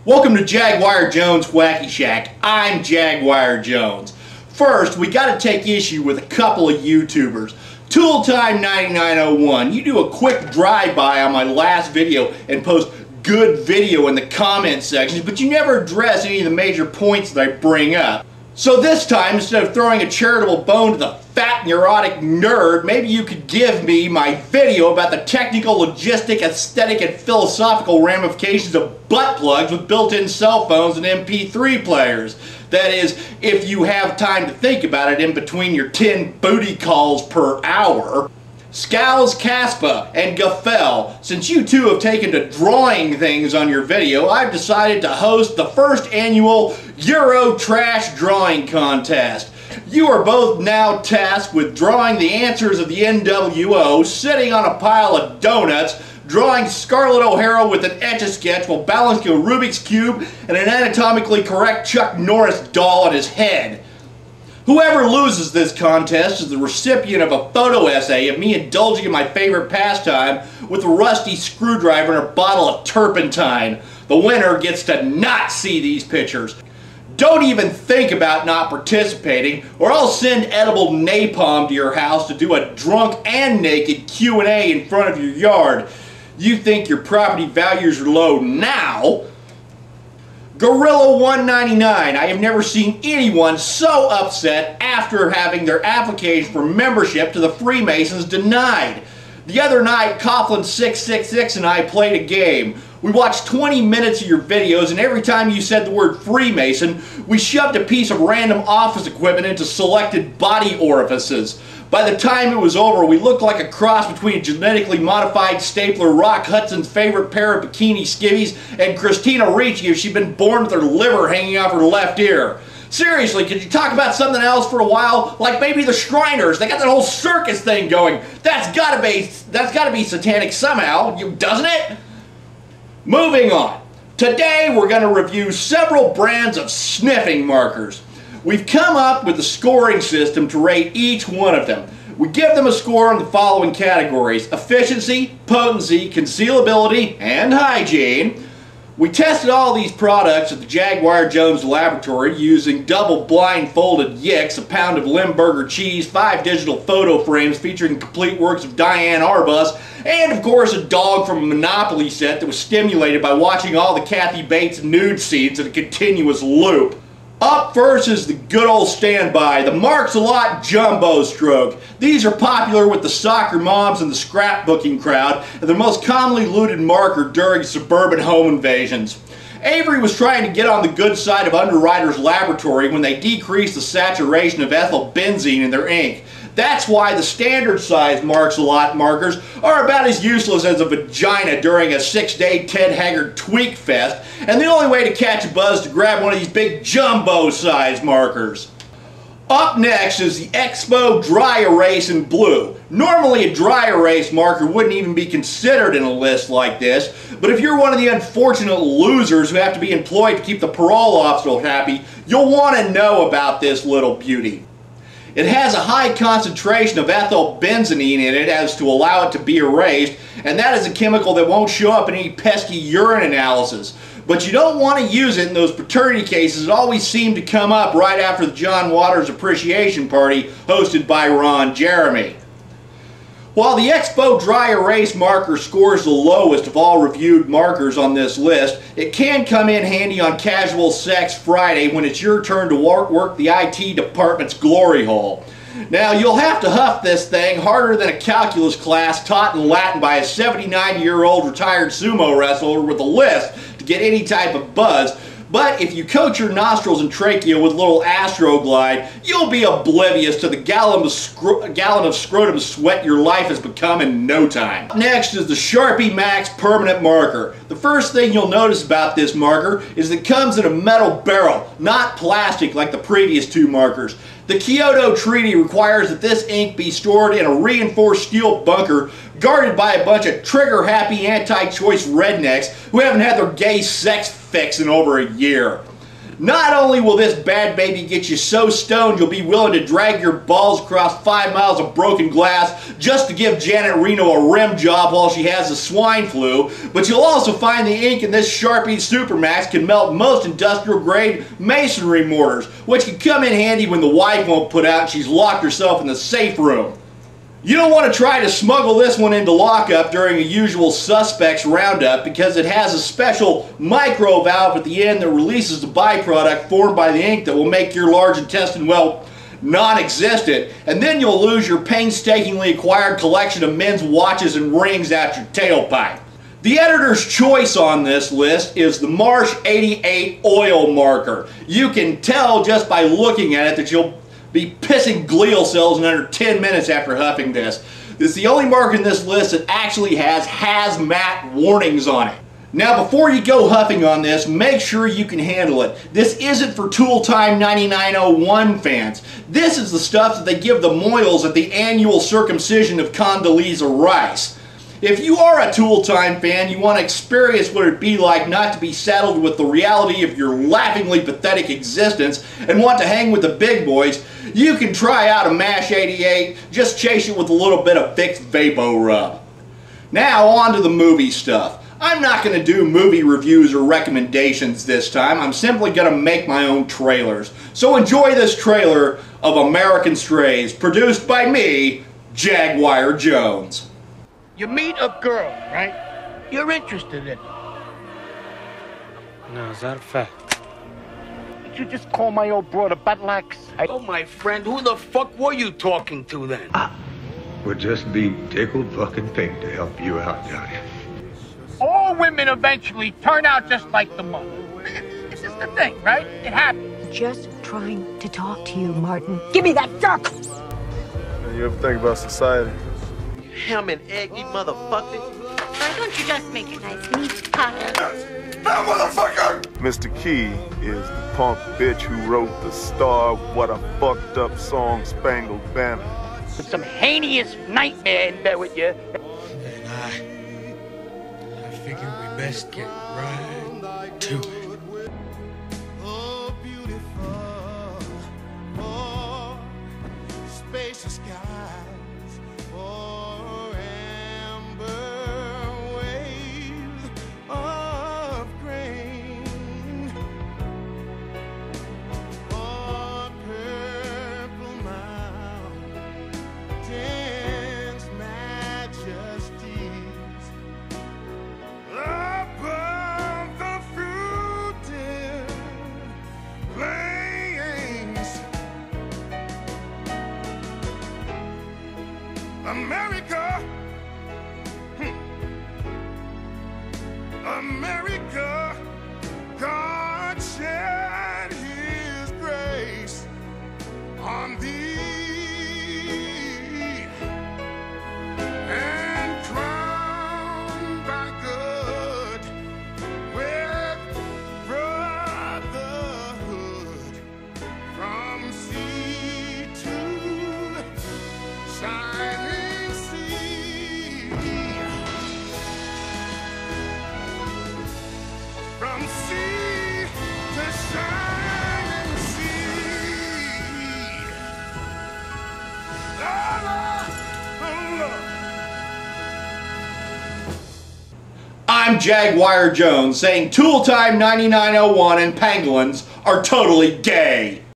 Welcome to Jaguar Jones Whacky Shack. I'm Jaguar Jones. First, we got to take issue with a couple of YouTubers. Tooltime9901, you do a quick drive-by on my last video and post good video in the comment sections, but you never address any of the major points that I bring up. So this time, instead of throwing a charitable bone to the fat neurotic nerd, maybe you could give me my video about the technical, logistic, aesthetic, and philosophical ramifications of butt plugs with built-in cell phones and MP3 players. That is, if you have time to think about it in between your 10 booty calls per hour. Scowls, Caspa, and Gaffel, since you two have taken to drawing things on your video, I've decided to host the first annual Euro Trash Drawing Contest. You are both now tasked with drawing the answers of the NWO, sitting on a pile of donuts, drawing Scarlett O'Hara with an Etch-a-Sketch while balancing a Rubik's Cube and an anatomically correct Chuck Norris doll on his head. Whoever loses this contest is the recipient of a photo essay of me indulging in my favorite pastime with a rusty screwdriver and a bottle of turpentine. The winner gets to not see these pictures. Don't even think about not participating, or I'll send edible napalm to your house to do a drunk and naked Q&A in front of your yard. You think your property values are low now? Gorilla 199, I have never seen anyone so upset after having their application for membership to the Freemasons denied. The other night, Coughlin666 and I played a game. We watched 20 minutes of your videos, and every time you said the word Freemason, we shoved a piece of random office equipment into selected body orifices. By the time it was over, we looked like a cross between a genetically modified stapler, Rock Hudson's favorite pair of bikini skivvies, and Christina Ricci if she'd been born with her liver hanging off her left ear. Seriously, could you talk about something else for a while? Like maybe the Shriners. They got that whole circus thing going. That's gotta be satanic somehow, doesn't it? Moving on. Today we're going to review several brands of sniffing markers. We've come up with a scoring system to rate each one of them. We give them a score in the following categories: efficiency, potency, concealability, and hygiene. We tested all these products at the Jaguar Jones laboratory using double blindfolded yicks, a pound of Limburger cheese, 5 digital photo frames featuring complete works of Diane Arbus, and of course a dog from a Monopoly set that was stimulated by watching all the Kathy Bates nude scenes in a continuous loop. Up first is the good old standby, the Marks a Lot Jumbo Stroke. These are popular with the soccer moms and the scrapbooking crowd, and the most commonly looted marker during suburban home invasions. Avery was trying to get on the good side of Underwriter's Laboratory when they decreased the saturation of ethyl benzene in their ink. That's why the standard size Marks a Lot markers are about as useless as a vagina during a 6-day Ted Haggard tweak fest, and the only way to catch a buzz is to grab one of these big jumbo size markers. Up next is the Expo Dry Erase in blue. Normally a dry erase marker wouldn't even be considered in a list like this, but if you're one of the unfortunate losers who have to be employed to keep the parole officer happy, you'll want to know about this little beauty. It has a high concentration of ethyl benzene in it as to allow it to be erased, and that is a chemical that won't show up in any pesky urine analysis. But you don't want to use it in those paternity cases that always seem to come up right after the John Waters Appreciation Party hosted by Ron Jeremy. While the Expo Dry Erase marker scores the lowest of all reviewed markers on this list, it can come in handy on Casual Sex Friday when it's your turn to work the IT department's glory hole. Now, you'll have to huff this thing harder than a calculus class taught in Latin by a 79-year-old retired sumo wrestler with a lisp to get any type of buzz. But if you coat your nostrils and trachea with a little Astroglide, you'll be oblivious to the gallon of scrotum sweat your life has become in no time. Next is the Sharpie Max Permanent Marker. The first thing you'll notice about this marker is that it comes in a metal barrel, not plastic like the previous two markers. The Kyoto Treaty requires that this ink be stored in a reinforced steel bunker guarded by a bunch of trigger-happy anti-choice rednecks who haven't had their gay sex fix in over a year. Not only will this bad baby get you so stoned you'll be willing to drag your balls across 5 miles of broken glass just to give Janet Reno a rim job while she has the swine flu, but you'll also find the ink in this Sharpie Supermax can melt most industrial grade masonry mortars, which can come in handy when the wife won't put out and she's locked herself in the safe room. You don't want to try to smuggle this one into lockup during a usual suspects roundup because it has a special micro valve at the end that releases the byproduct formed by the ink that will make your large intestine, well, non-existent, and then you'll lose your painstakingly acquired collection of men's watches and rings out your tailpipe. The editor's choice on this list is the Marsh 88 oil marker. You can tell just by looking at it that you'll be pissing glial cells in under 10 minutes after huffing this. It's the only marker in this list that actually has hazmat warnings on it. Now before you go huffing on this, make sure you can handle it. This isn't for Tool Time 9901 fans. This is the stuff that they give the moils at the annual circumcision of Condoleezza Rice. If you are a Tool Time fan, you want to experience what it'd be like not to be saddled with the reality of your laughingly pathetic existence and want to hang with the big boys, you can try out a MASH 88, just chase it with a little bit of Vicks Vapo Rub. Now on to the movie stuff. I'm not going to do movie reviews or recommendations this time, I'm simply going to make my own trailers. So enjoy this trailer of American Strays, produced by me, Jaguar Jones. You meet a girl, right? You're interested in her. No, is that a fact? Did you just call my old broad a buttlax? Oh, my friend, who the fuck were you talking to then? Would just be tickled fucking pink to help you out, Johnny. All women eventually turn out just like the mother. This is the thing, right? It happens. Just trying to talk to you, Martin. Give me that duck! You ever think about society? Ham and egg, you motherfucker. Why don't you just make a nice meat pie? That motherfucker! Mr. Key is the punk bitch who wrote the star What a Fucked Up Song Spangled Banner. With some heinous nightmare in bed with you. And I figure we best get right to it. Spacious skies, for amber waves of grain, for purple mountains, majesties, above the fruited plains. America, America, God shed His grace on thee, and crowned by good with brotherhood from sea to shining sea, from sea to shining sea. La, la, la. I'm Jaguar Jones saying Tool Time 9901 and pangolins are totally gay.